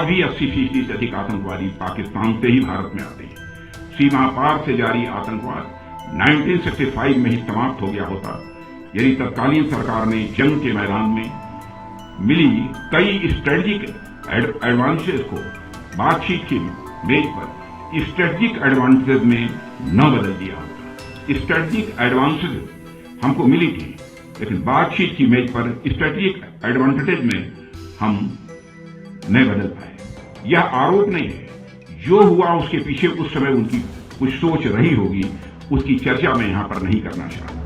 आज भी 80% से अधिक आतंकवादी पाकिस्तान से ही भारत में आते हैं। सीमा पार से जारी आतंकवाद 1965 में ही समाप्त हो गया होता यदि तत्कालीन सरकार ने जंग के मैदान में मिली कई स्ट्रेटेजिक एडवांटेज को बातचीत की मेज पर स्ट्रेटेजिक एडवांटेज में न बदल दिया होता। स्ट्रेटेजिक एडवांटेज हमको मिली थी, लेकिन बातचीत की मेज पर स्ट्रेटेजिक एडवांटेज में हम नहीं बदल पाए। यह आरोप नहीं है, जो हुआ उसके पीछे उस समय उनकी कुछ सोच रही होगी, उसकी चर्चा मैं यहां पर नहीं करना चाहता।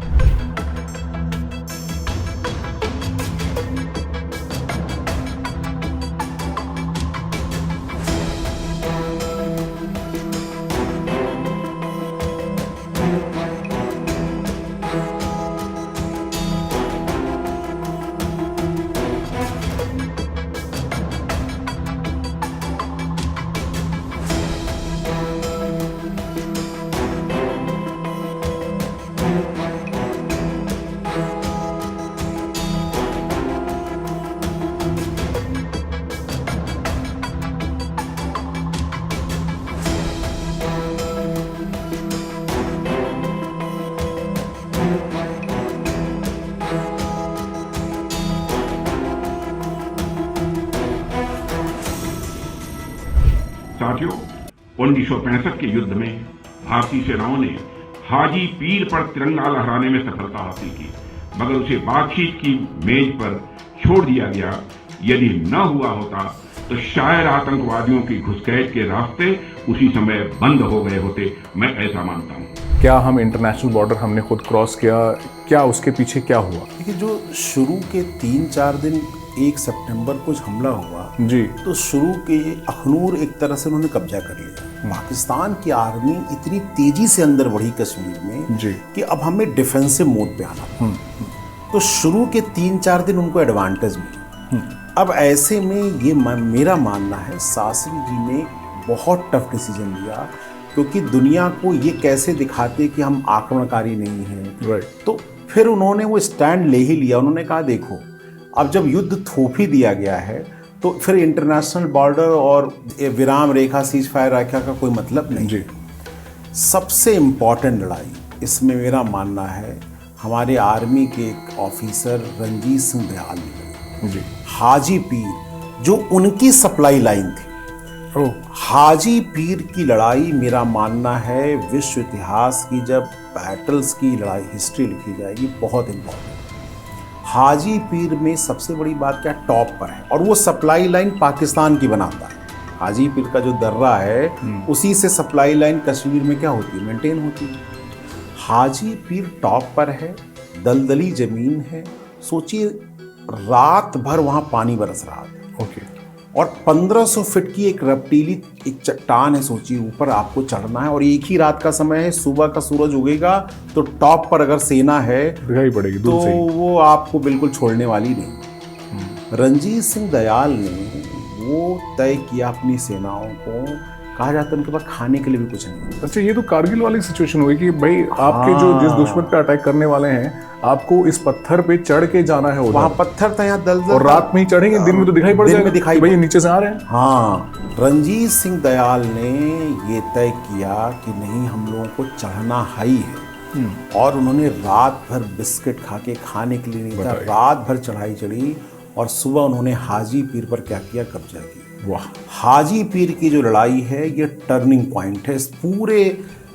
साथियों, 1965 के युद्ध में भारतीय सेनाओं ने हाजी पीर पर तिरंगा लहराने में सफलता हासिल की, मगर उसे बातचीत की मेज पर छोड़ दिया गया। यदि न हुआ होता तो शायद आतंकवादियों की घुसपैठ के रास्ते उसी समय बंद हो गए होते। मैं ऐसा मानता हूँ। क्या हम इंटरनेशनल बॉर्डर हमने खुद क्रॉस किया, क्या उसके पीछे क्या हुआ? देखिए, जो शुरू के 3-4 दिन 1 सितंबर को हमला हुआ जी, तो शुरू के अखनूर एक तरह से उन्होंने कब्जा कर लिया। पाकिस्तान की आर्मी इतनी तेजी से अंदर बढ़ी कश्मीर में जी कि अब हमें डिफेंसिव मोड पे आना। तो शुरू के 3-4 दिन उनको एडवांटेज मिली। अब ऐसे में ये मेरा मानना है शास्त्री जी ने बहुत टफ डिसीजन लिया, क्योंकि दुनिया को ये कैसे दिखाते कि हम आक्रमणकारी नहीं हैं। तो फिर उन्होंने वो स्टैंड ले ही लिया। उन्होंने कहा देखो, अब जब युद्ध थोप ही दिया गया है तो फिर इंटरनेशनल बॉर्डर और विराम रेखा, सीज फायर रेखा का कोई मतलब नहीं जी। सबसे इम्पॉर्टेंट लड़ाई इसमें मेरा मानना है हमारे आर्मी के एक ऑफिसर रणजीत सिंह दयाल ने जी, हाजी पीर, जो उनकी सप्लाई लाइन थी, हाजी पीर की लड़ाई मेरा मानना है विश्व इतिहास की जब बैटल्स की लड़ाई हिस्ट्री लिखी जाएगी, बहुत इम्पोर्टेंट। हाजी पीर में सबसे बड़ी बात क्या, टॉप पर है, और वो सप्लाई लाइन पाकिस्तान की बनाता है। हाजी पीर का जो दर्रा है उसी से सप्लाई लाइन कश्मीर में क्या होती है, मेंटेन होती है। हाजी पीर टॉप पर है, दलदली जमीन है। सोचिए रात भर वहां पानी बरस रहा था। ओके। और 1500 फीट की एक रपटीली एक चट्टान है। सोचिए ऊपर आपको चढ़ना है और एक ही रात का समय है, सुबह का सूरज उगेगा तो टॉप पर अगर सेना है दिखाई पड़ेगी तो वो आपको बिल्कुल छोड़ने वाली नहीं। रणजीत सिंह दयाल ने वो तय किया अपनी सेनाओं को, कहा जाता है उनके पास खाने के लिए भी कुछ नहीं। अच्छा, ये तो कारगिल वाली सिचुएशन हुई कि भाई आपके जो जिस दुश्मन पे अटैक करने वाले हैं आपको इस पत्थर पे चढ़ के जाना है। वहाँ पत्थर था, यहाँ दलदल, और रात में ही चढ़ेंगे, दिन में तो दिखाई पड़ जाएगा दिखाई भाई नीचे से आ रहे हैं। हाँ, रणजीत सिंह दयाल ने ये तय किया कि नहीं, हम लोगों को चढ़ना हाई है। और उन्होंने रात भर बिस्किट खा के, खाने के लिए नहीं था, रात भर चढ़ाई चढ़ी और सुबह उन्होंने हाजी पीर पर क्या किया, कब्जा किया। वाह। हाजी पीर की जो लड़ाई है ये टर्निंग पॉइंट है इस पूरे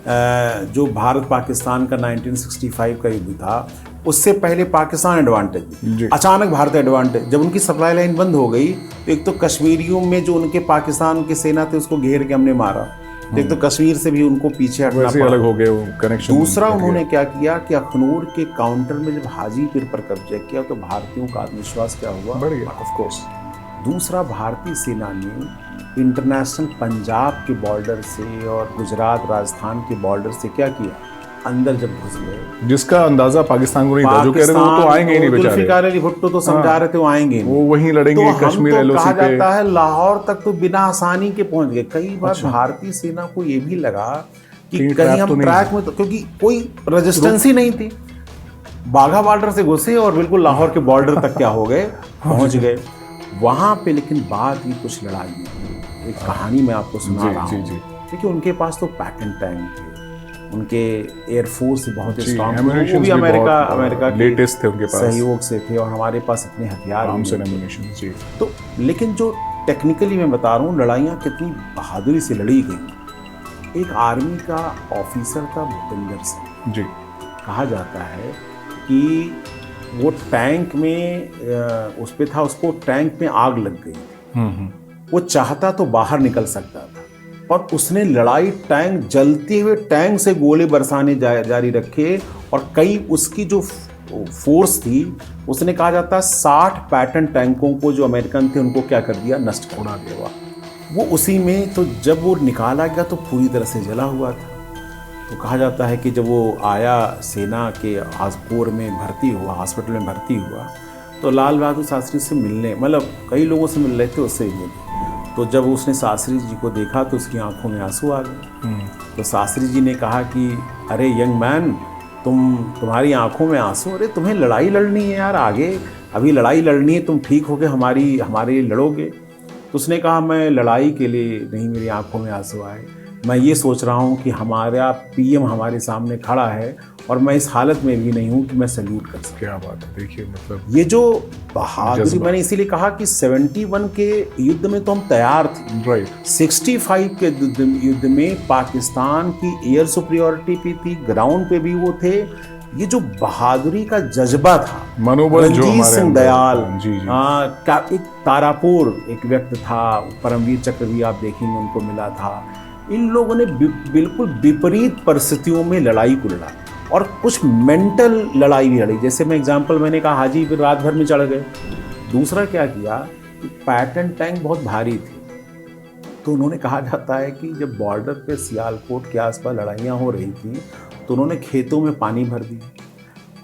जो भारत पाकिस्तान का 1965 का युद्ध था। उससे पहले पाकिस्तान एडवांटेज, अचानक भारत एडवांटेज। जब उनकी सप्लाई लाइन बंद हो गई तो एक तो कश्मीरियों में जो उनके पाकिस्तान के सेना थे उसको घेर के हमने मारा, एक तो कश्मीर से भी उनको पीछे हटना पड़ा, अलग हो गए वो कनेक्शन। दूसरा उन्होंने क्या किया कि अखनूर के काउंटर में जब हाजी पीर पर कब्जा किया तो भारतीयों का आत्मविश्वास क्या हुआ, बढ़ गया ऑफ कोर्स। दूसरा, भारतीय सेना ने इंटरनेशनल पंजाब के बॉर्डर से और गुजरात राजस्थान के बॉर्डर से क्या किया, अंदर जब घुस गए, जिसका अंदाजा पाकिस्तान को नहीं था, जो कह रहे थे वो तो आएंगे ही नहीं बेचारे। जुल्फिकार अली भुट्टो तो समझा रहे थे वो आएंगे नहीं, वो वहीं लड़ेंगे तो कश्मीर तो एलओसी कहा पे। जाता है लाहौर तक तो बिना आसानी के पहुंच गए। कई बार भारतीय सेना को ये भी लगा कि कहीं हम ट्रैक में, क्योंकि कोई रेजिस्टेंस ही नहीं थी, बाघा बॉर्डर से घुसे और बिल्कुल लाहौर के बॉर्डर तक क्या हो गए, पहुंच गए वहां पे। लेकिन बाद में कुछ लड़ाई एक कहानी मैं आपको सुना जी, रहा जी, हूँ। जी। देखिए उनके पास तो पैटर्न टैंक थे, उनके एयरफोर्स बहुत जी, स्ट्रांग थे, ammunitions वो भी भी अमेरिका बहुत, अमेरिका के latest थे उनके पास। सहयोग से थे, और हमारे पास इतने हथियार भी आर्म्स नहीं एंड थे। एम्युनिशन। जी तो लेकिन जो टेक्निकली मैं बता रहा हूँ, लड़ाइयाँ कितनी बहादुरी से लड़ी गई। एक आर्मी का ऑफिसर था भूपेंद्र सिंह, जी। कहा जाता है कि वो टैंक में उस पे था, उसको टैंक में आग लग गई थी। वो चाहता तो बाहर निकल सकता था, पर उसने लड़ाई, टैंक जलते हुए टैंक से गोले बरसाने जारी रखे, और कई उसकी जो फोर्स थी, उसने कहा जाता है 60 पैटर्न टैंकों को जो अमेरिकन थे उनको क्या कर दिया, नष्ट उड़ा दिया। वो उसी में, तो जब वो निकाला गया तो पूरी तरह से जला हुआ था। तो कहा जाता है कि जब वो आया सेना के कोर में भर्ती हुआ, हॉस्पिटल में भर्ती हुआ, तो लाल बहादुर शास्त्री से मिलने, मतलब कई लोगों से मिल रहे थे, उससे ही मिले। तो जब उसने शास्त्री जी को देखा तो उसकी आंखों में आंसू आ गए। तो शास्त्री जी ने कहा कि अरे यंग मैन, तुम्हारी आंखों में आंसू, अरे तुम्हें लड़ाई लड़नी है यार, आगे अभी लड़ाई लड़नी है, तुम ठीक होके हमारे लिए लड़ोगे। तो उसने कहा मैं लड़ाई के लिए नहीं मेरी आंखों में आंसू आए, मैं ये सोच रहा हूँ कि हमारा पीएम हमारे सामने खड़ा है और मैं इस हालत में भी नहीं हूँ कि मैं सल्यूट कर सकूँ। क्या बात है, देखिए मतलब ये जो बहादुरी, मैंने इसीलिए कहा कि 71 के युद्ध में तो हम तैयार थे, राइट। 65 के युद्ध में पाकिस्तान की एयर सुपीरियॉरिटी भी थी, ग्राउंड पे भी वो थे। ये जो बहादुरी का जज्बा था, मनोबल जो रणजीत हमारे सिंह अंदर- दयाल, जी जी। एक तारापुर एक व्यक्ति था, परमवीर चक्र भी आप देखेंगे उनको मिला था। इन लोगों ने बिल्कुल विपरीत परिस्थितियों में लड़ाई को लड़ा, और कुछ मेंटल लड़ाई भी लड़ी। जैसे मैं एग्जांपल, मैंने कहा हाजी फिर रात भर में चढ़ गए। दूसरा क्या किया कि पैटर्न टैंक बहुत भारी थी, तो उन्होंने, कहा जाता है कि जब बॉर्डर पे सियालकोट के आसपास लड़ाइयाँ हो रही थी तो उन्होंने खेतों में पानी भर दिया,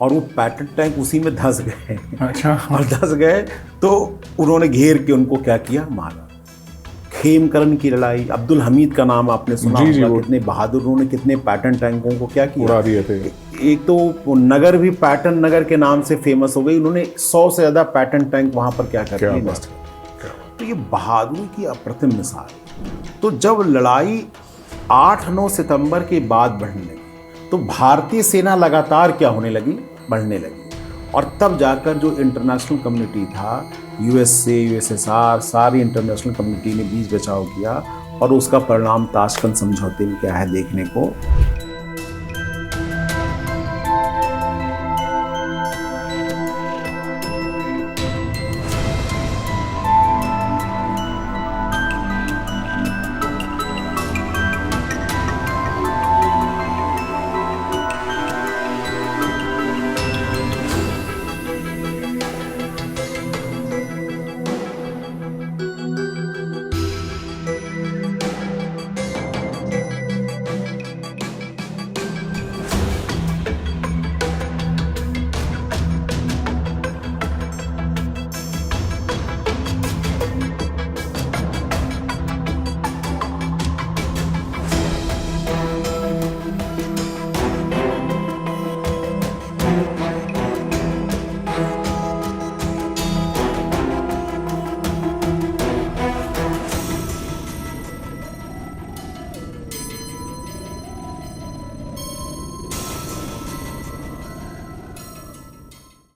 और वो पैटर्न टैंक उसी में धंस गए। अच्छा। और धंस गए तो उन्होंने घेर के उनको क्या किया, मारा। खेमकरन की लड़ाई, अब्दुल हमीद का नाम आपने सुना जी, जी, होगा, वो- कितने बहादुर, उन्होंने कितने पैटर्न टैंकों को क्या किया, उड़ा दिए थे। एक तो वो नगर भी पैटर्न नगर के नाम से फेमस हो गई, उन्होंने 100 से ज्यादा पैटर्न टैंक वहां पर क्या कर क्या दिए, बात नष्ट कर। तो ये बहादुरी की अप्रतिम मिसाल। तो जब लड़ाई 8-9 सितंबर के बाद बढ़ने लगी, तो भारतीय सेना लगातार क्या होने लगी, बढ़ने लगी, और तब जाकर जो इंटरनेशनल कम्युनिटी था, यूएसए, यूएसएसआर, सारी इंटरनेशनल कम्युनिटी ने बीच बचाव किया, और उसका परिणाम ताशकंद समझौते में क्या है देखने को